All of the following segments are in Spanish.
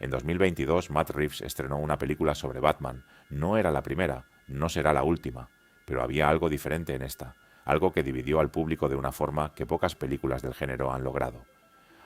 En 2022, Matt Reeves estrenó una película sobre Batman. No era la primera, no será la última, pero había algo diferente en esta, algo que dividió al público de una forma que pocas películas del género han logrado.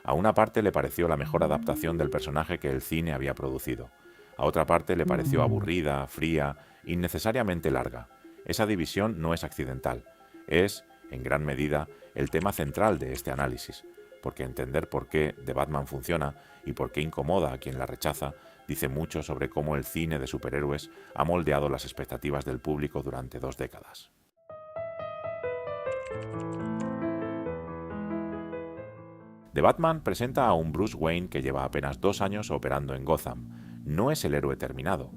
A una parte le pareció la mejor adaptación del personaje que el cine había producido. A otra parte le pareció aburrida, fría, innecesariamente larga. Esa división no es accidental. Es, en gran medida, el tema central de este análisis, porque entender por qué The Batman funciona y por qué incomoda a quien la rechaza dice mucho sobre cómo el cine de superhéroes ha moldeado las expectativas del público durante 2 décadas. The Batman presenta a un Bruce Wayne que lleva apenas 2 años operando en Gotham. No es el héroe terminado,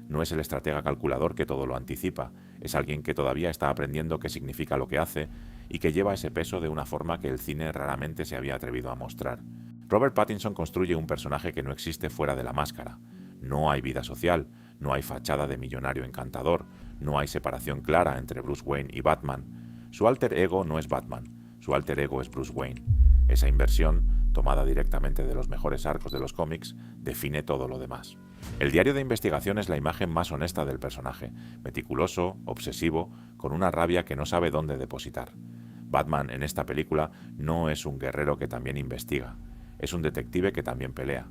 no es el estratega calculador que todo lo anticipa, es alguien que todavía está aprendiendo qué significa lo que hace y que lleva ese peso de una forma que el cine raramente se había atrevido a mostrar. Robert Pattinson construye un personaje que no existe fuera de la máscara. No hay vida social, no hay fachada de millonario encantador, no hay separación clara entre Bruce Wayne y Batman. Su alter ego no es Batman, su alter ego es Bruce Wayne. Esa inversión, tomada directamente de los mejores arcos de los cómics, define todo lo demás. El diario de investigación es la imagen más honesta del personaje, meticuloso, obsesivo, con una rabia que no sabe dónde depositar. Batman en esta película no es un guerrero que también investiga, es un detective que también pelea.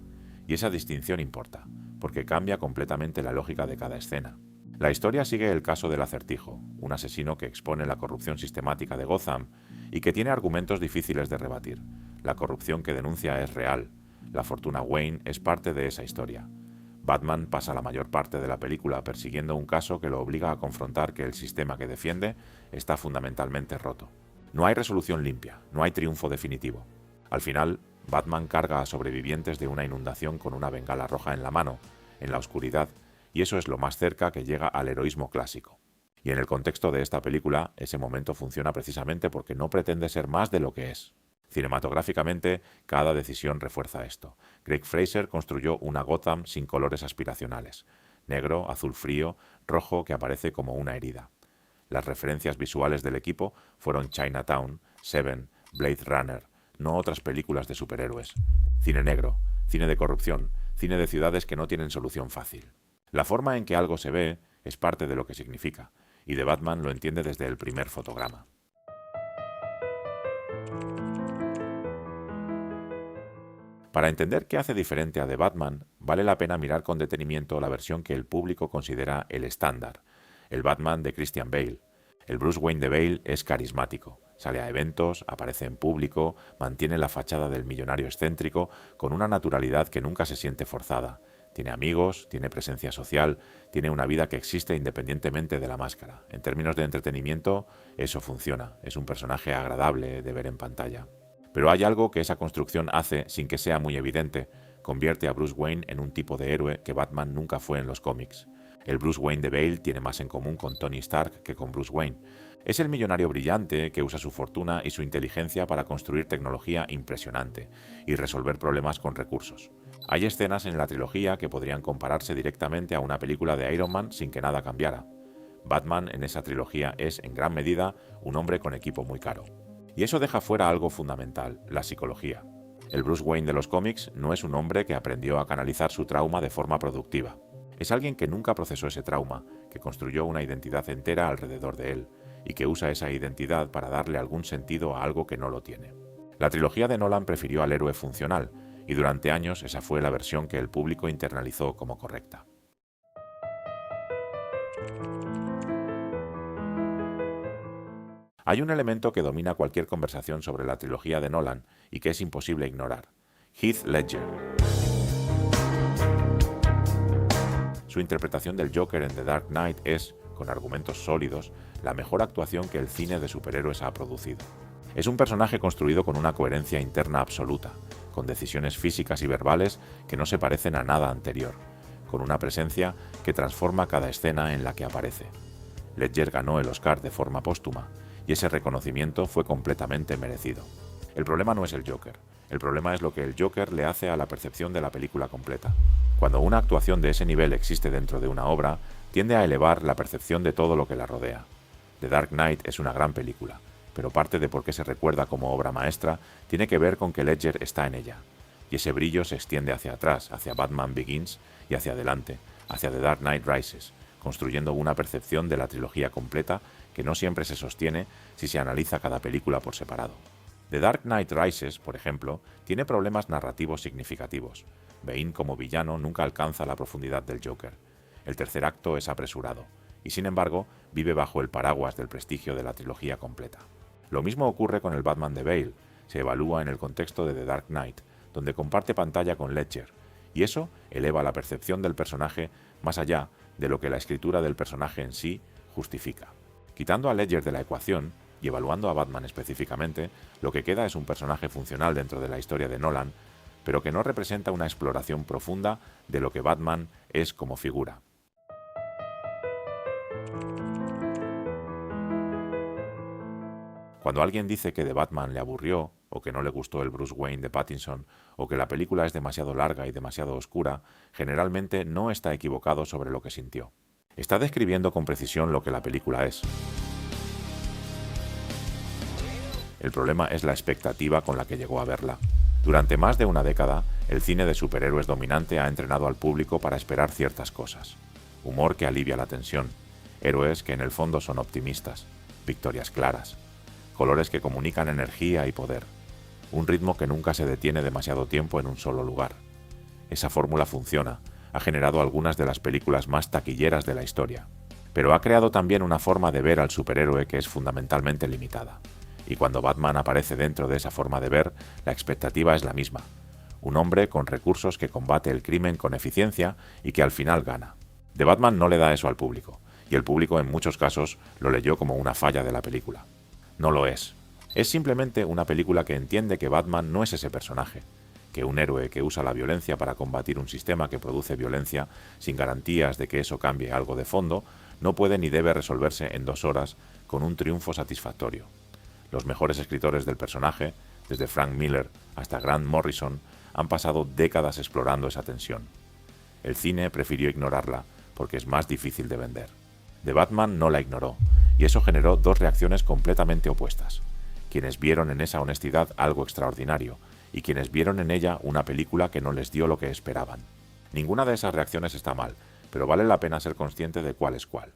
Y esa distinción importa, porque cambia completamente la lógica de cada escena. La historia sigue el caso del Acertijo, un asesino que expone la corrupción sistemática de Gotham y que tiene argumentos difíciles de rebatir. La corrupción que denuncia es real. La fortuna Wayne es parte de esa historia. Batman pasa la mayor parte de la película persiguiendo un caso que lo obliga a confrontar que el sistema que defiende está fundamentalmente roto. No hay resolución limpia, no hay triunfo definitivo. Al final, Batman carga a sobrevivientes de una inundación con una bengala roja en la mano, en la oscuridad, y eso es lo más cerca que llega al heroísmo clásico. Y en el contexto de esta película, ese momento funciona precisamente porque no pretende ser más de lo que es. Cinematográficamente, cada decisión refuerza esto. Greig Fraser construyó una Gotham sin colores aspiracionales. Negro, azul frío, rojo que aparece como una herida. Las referencias visuales del equipo fueron Chinatown, Seven, Blade Runner, no otras películas de superhéroes. Cine negro, cine de corrupción, cine de ciudades que no tienen solución fácil. La forma en que algo se ve es parte de lo que significa, y The Batman lo entiende desde el primer fotograma. Para entender qué hace diferente a The Batman, vale la pena mirar con detenimiento la versión que el público considera el estándar, el Batman de Christian Bale. El Bruce Wayne de Bale es carismático, sale a eventos, aparece en público, mantiene la fachada del millonario excéntrico con una naturalidad que nunca se siente forzada. Tiene amigos, tiene presencia social, tiene una vida que existe independientemente de la máscara. En términos de entretenimiento, eso funciona, es un personaje agradable de ver en pantalla. Pero hay algo que esa construcción hace sin que sea muy evidente, convierte a Bruce Wayne en un tipo de héroe que Batman nunca fue en los cómics. El Bruce Wayne de Bale tiene más en común con Tony Stark que con Bruce Wayne. Es el millonario brillante que usa su fortuna y su inteligencia para construir tecnología impresionante y resolver problemas con recursos. Hay escenas en la trilogía que podrían compararse directamente a una película de Iron Man sin que nada cambiara. Batman en esa trilogía es, en gran medida, un hombre con equipo muy caro. Y eso deja fuera algo fundamental, la psicología. El Bruce Wayne de los cómics no es un hombre que aprendió a canalizar su trauma de forma productiva. Es alguien que nunca procesó ese trauma, que construyó una identidad entera alrededor de él, y que usa esa identidad para darle algún sentido a algo que no lo tiene. La trilogía de Nolan prefirió al héroe funcional, y durante años esa fue la versión que el público internalizó como correcta. Hay un elemento que domina cualquier conversación sobre la trilogía de Nolan y que es imposible ignorar: Heath Ledger. Su interpretación del Joker en The Dark Knight es, con argumentos sólidos, la mejor actuación que el cine de superhéroes ha producido. Es un personaje construido con una coherencia interna absoluta, con decisiones físicas y verbales que no se parecen a nada anterior, con una presencia que transforma cada escena en la que aparece. Ledger ganó el Oscar de forma póstuma, y ese reconocimiento fue completamente merecido. El problema no es el Joker, el problema es lo que el Joker le hace a la percepción de la película completa. Cuando una actuación de ese nivel existe dentro de una obra, tiende a elevar la percepción de todo lo que la rodea. The Dark Knight es una gran película, pero parte de por qué se recuerda como obra maestra tiene que ver con que Ledger está en ella. y ese brillo se extiende hacia atrás, hacia Batman Begins y hacia adelante, hacia The Dark Knight Rises, construyendo una percepción de la trilogía completa que no siempre se sostiene si se analiza cada película por separado. The Dark Knight Rises, por ejemplo, tiene problemas narrativos significativos. Bane como villano nunca alcanza la profundidad del Joker. El tercer acto es apresurado, y sin embargo vive bajo el paraguas del prestigio de la trilogía completa. Lo mismo ocurre con el Batman de Bale, se evalúa en el contexto de The Dark Knight, donde comparte pantalla con Ledger, y eso eleva la percepción del personaje más allá de lo que la escritura del personaje en sí justifica. Quitando a Ledger de la ecuación, y evaluando a Batman específicamente, lo que queda es un personaje funcional dentro de la historia de Nolan, pero que no representa una exploración profunda de lo que Batman es como figura. Cuando alguien dice que The Batman le aburrió, o que no le gustó el Bruce Wayne de Pattinson, o que la película es demasiado larga y demasiado oscura, generalmente no está equivocado sobre lo que sintió. Está describiendo con precisión lo que la película es. El problema es la expectativa con la que llegó a verla. Durante más de una década, el cine de superhéroes dominante ha entrenado al público para esperar ciertas cosas. Humor que alivia la tensión, héroes que en el fondo son optimistas, victorias claras, colores que comunican energía y poder, un ritmo que nunca se detiene demasiado tiempo en un solo lugar. Esa fórmula funciona, ha generado algunas de las películas más taquilleras de la historia, pero ha creado también una forma de ver al superhéroe que es fundamentalmente limitada. Y cuando Batman aparece dentro de esa forma de ver, la expectativa es la misma. Un hombre con recursos que combate el crimen con eficiencia y que al final gana. The Batman no le da eso al público, y el público en muchos casos lo leyó como una falla de la película. No lo es. Es simplemente una película que entiende que Batman no es ese personaje, que un héroe que usa la violencia para combatir un sistema que produce violencia sin garantías de que eso cambie algo de fondo, no puede ni debe resolverse en 2 horas con un triunfo satisfactorio. Los mejores escritores del personaje, desde Frank Miller hasta Grant Morrison, han pasado décadas explorando esa tensión. El cine prefirió ignorarla porque es más difícil de vender. The Batman no la ignoró, y eso generó 2 reacciones completamente opuestas. Quienes vieron en esa honestidad algo extraordinario, y quienes vieron en ella una película que no les dio lo que esperaban. Ninguna de esas reacciones está mal, pero vale la pena ser consciente de cuál es cuál.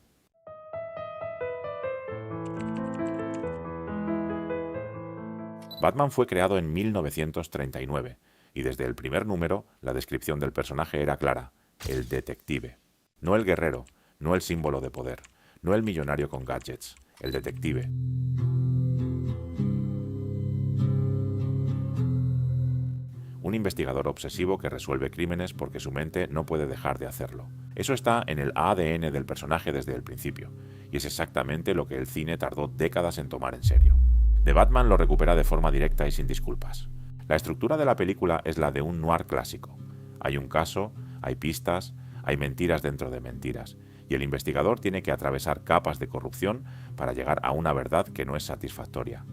Batman fue creado en 1939, y desde el primer número la descripción del personaje era clara: el detective. No el guerrero, no el símbolo de poder, no el millonario con gadgets, el detective. Un investigador obsesivo que resuelve crímenes porque su mente no puede dejar de hacerlo. Eso está en el ADN del personaje desde el principio, y es exactamente lo que el cine tardó décadas en tomar en serio. The Batman lo recupera de forma directa y sin disculpas. La estructura de la película es la de un noir clásico. Hay un caso, hay pistas, hay mentiras dentro de mentiras, y el investigador tiene que atravesar capas de corrupción para llegar a una verdad que no es satisfactoria.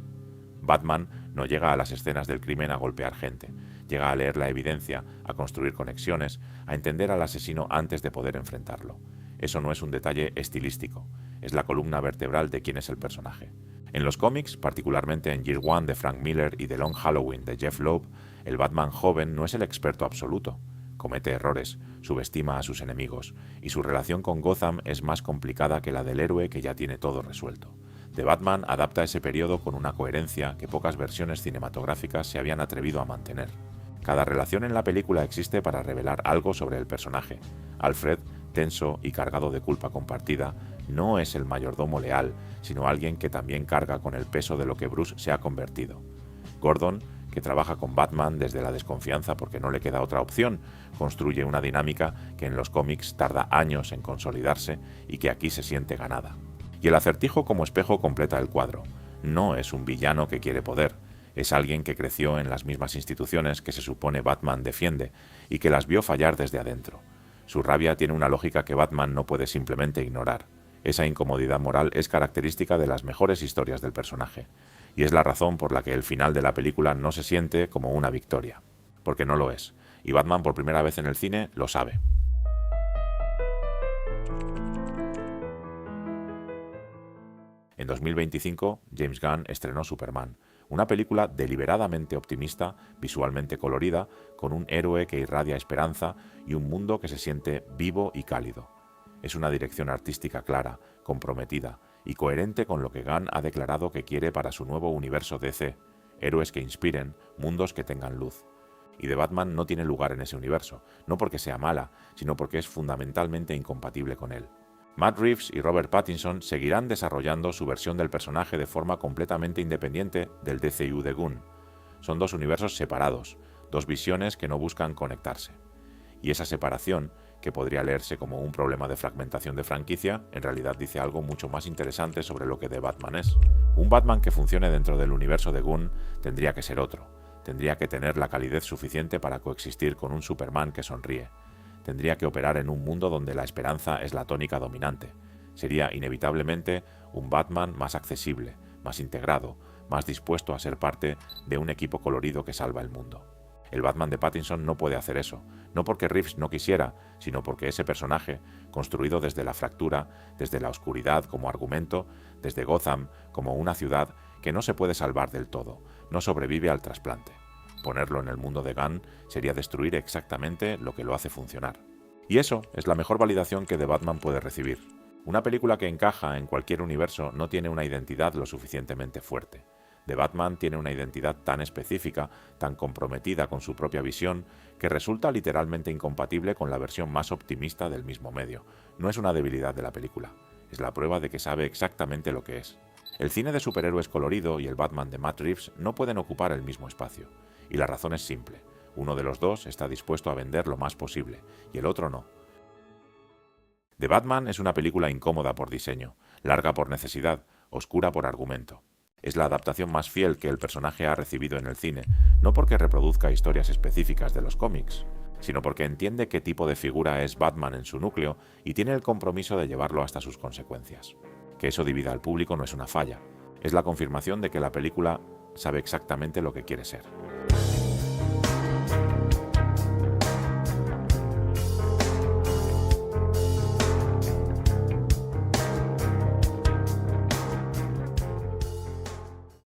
Batman no llega a las escenas del crimen a golpear gente, llega a leer la evidencia, a construir conexiones, a entender al asesino antes de poder enfrentarlo. Eso no es un detalle estilístico, es la columna vertebral de quién es el personaje. En los cómics, particularmente en Year One de Frank Miller y The Long Halloween de Jeff Loeb, el Batman joven no es el experto absoluto. Comete errores, subestima a sus enemigos, y su relación con Gotham es más complicada que la del héroe que ya tiene todo resuelto. The Batman adapta ese periodo con una coherencia que pocas versiones cinematográficas se habían atrevido a mantener. Cada relación en la película existe para revelar algo sobre el personaje. Alfred, tenso y cargado de culpa compartida, no es el mayordomo leal, sino alguien que también carga con el peso de lo que Bruce se ha convertido. Gordon, que trabaja con Batman desde la desconfianza porque no le queda otra opción, construye una dinámica que en los cómics tarda años en consolidarse y que aquí se siente ganada. Y el Acertijo como espejo completa el cuadro. No es un villano que quiere poder, es alguien que creció en las mismas instituciones que se supone Batman defiende y que las vio fallar desde adentro. Su rabia tiene una lógica que Batman no puede simplemente ignorar. Esa incomodidad moral es característica de las mejores historias del personaje, y es la razón por la que el final de la película no se siente como una victoria, porque no lo es, y Batman por primera vez en el cine lo sabe. En 2025, James Gunn estrenó Superman, Una película deliberadamente optimista, visualmente colorida, con un héroe que irradia esperanza y un mundo que se siente vivo y cálido. Es una dirección artística clara, comprometida y coherente con lo que Gunn ha declarado que quiere para su nuevo universo DC, héroes que inspiren, mundos que tengan luz. Y The Batman no tiene lugar en ese universo, no porque sea mala, sino porque es fundamentalmente incompatible con él. Matt Reeves y Robert Pattinson seguirán desarrollando su versión del personaje de forma completamente independiente del DCU de Gunn. Son dos universos separados, dos visiones que no buscan conectarse. Y esa separación, que podría leerse como un problema de fragmentación de franquicia, en realidad dice algo mucho más interesante sobre lo que The Batman es. Un Batman que funcione dentro del universo de Gunn tendría que ser otro. Tendría que tener la calidez suficiente para coexistir con un Superman que sonríe. Tendría que operar en un mundo donde la esperanza es la tónica dominante. Sería inevitablemente un Batman más accesible, más integrado, más dispuesto a ser parte de un equipo colorido que salva el mundo. El Batman de Pattinson no puede hacer eso, no porque Reeves no quisiera, sino porque ese personaje, construido desde la fractura, desde la oscuridad como argumento, desde Gotham como una ciudad que no se puede salvar del todo, no sobrevive al trasplante. Ponerlo en el mundo de Gunn sería destruir exactamente lo que lo hace funcionar. Y eso es la mejor validación que The Batman puede recibir. Una película que encaja en cualquier universo no tiene una identidad lo suficientemente fuerte. The Batman tiene una identidad tan específica, tan comprometida con su propia visión, que resulta literalmente incompatible con la versión más optimista del mismo medio. No es una debilidad de la película, es la prueba de que sabe exactamente lo que es. El cine de superhéroes colorido y el Batman de Matt Reeves no pueden ocupar el mismo espacio. Y la razón es simple. Uno de los dos está dispuesto a vender lo más posible, y el otro no. The Batman es una película incómoda por diseño, larga por necesidad, oscura por argumento. Es la adaptación más fiel que el personaje ha recibido en el cine, no porque reproduzca historias específicas de los cómics, sino porque entiende qué tipo de figura es Batman en su núcleo y tiene el compromiso de llevarlo hasta sus consecuencias. Que eso divida al público no es una falla, es la confirmación de que la película sabe exactamente lo que quiere ser.